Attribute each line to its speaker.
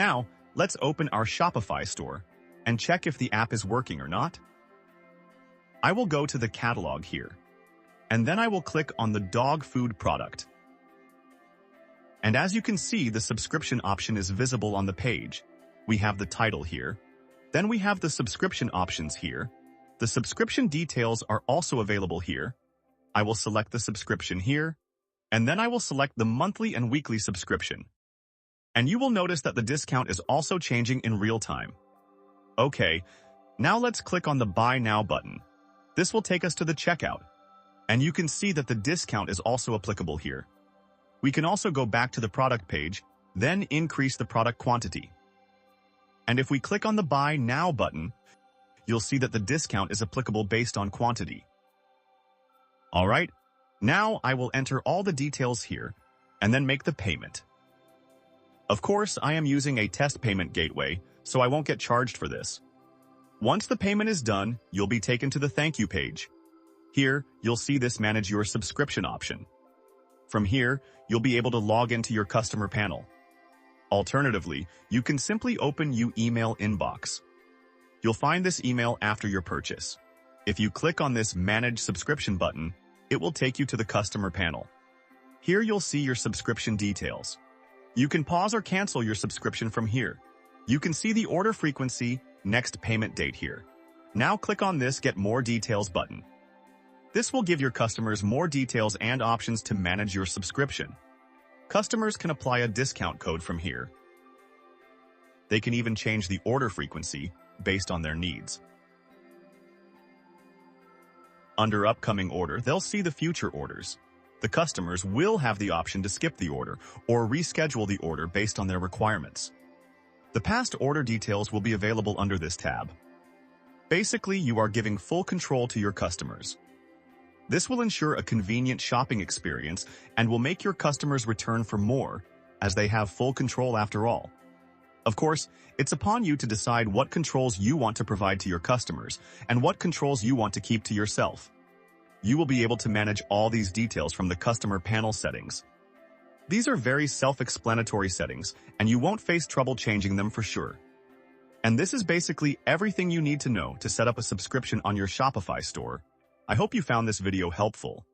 Speaker 1: Now, let's open our Shopify store and check if the app is working or not. I will go to the catalog here, and then I will click on the dog food product. And as you can see, the subscription option is visible on the page. We have the title here. Then we have the subscription options here. The subscription details are also available here. I will select the subscription here, and then I will select the monthly and weekly subscription. And you will notice that the discount is also changing in real time. Okay, now let's click on the Buy Now button. This will take us to the checkout, and you can see that the discount is also applicable here. We can also go back to the product page, then increase the product quantity. And if we click on the Buy Now button, you'll see that the discount is applicable based on quantity. Alright, now I will enter all the details here, and then make the payment. Of course, I am using a test payment gateway, so I won't get charged for this. Once the payment is done, you'll be taken to the thank you page. Here, you'll see this Manage Your Subscription option. From here, you'll be able to log into your customer panel. Alternatively, you can simply open your email inbox. You'll find this email after your purchase. If you click on this Manage Subscription button, it will take you to the customer panel. Here you'll see your subscription details. You can pause or cancel your subscription from here. You can see the order frequency, next payment date here. Now click on this Get More Details button. This will give your customers more details and options to manage your subscription. Customers can apply a discount code from here. They can even change the order frequency based on their needs. Under Upcoming Order, they'll see the future orders. The customers will have the option to skip the order or reschedule the order based on their requirements. The past order details will be available under this tab. Basically, you are giving full control to your customers. This will ensure a convenient shopping experience and will make your customers return for more, as they have full control after all. Of course, it's upon you to decide what controls you want to provide to your customers and what controls you want to keep to yourself. You will be able to manage all these details from the customer panel settings. These are very self-explanatory settings, and you won't face trouble changing them for sure. And this is basically everything you need to know to set up a subscription on your Shopify store. I hope you found this video helpful.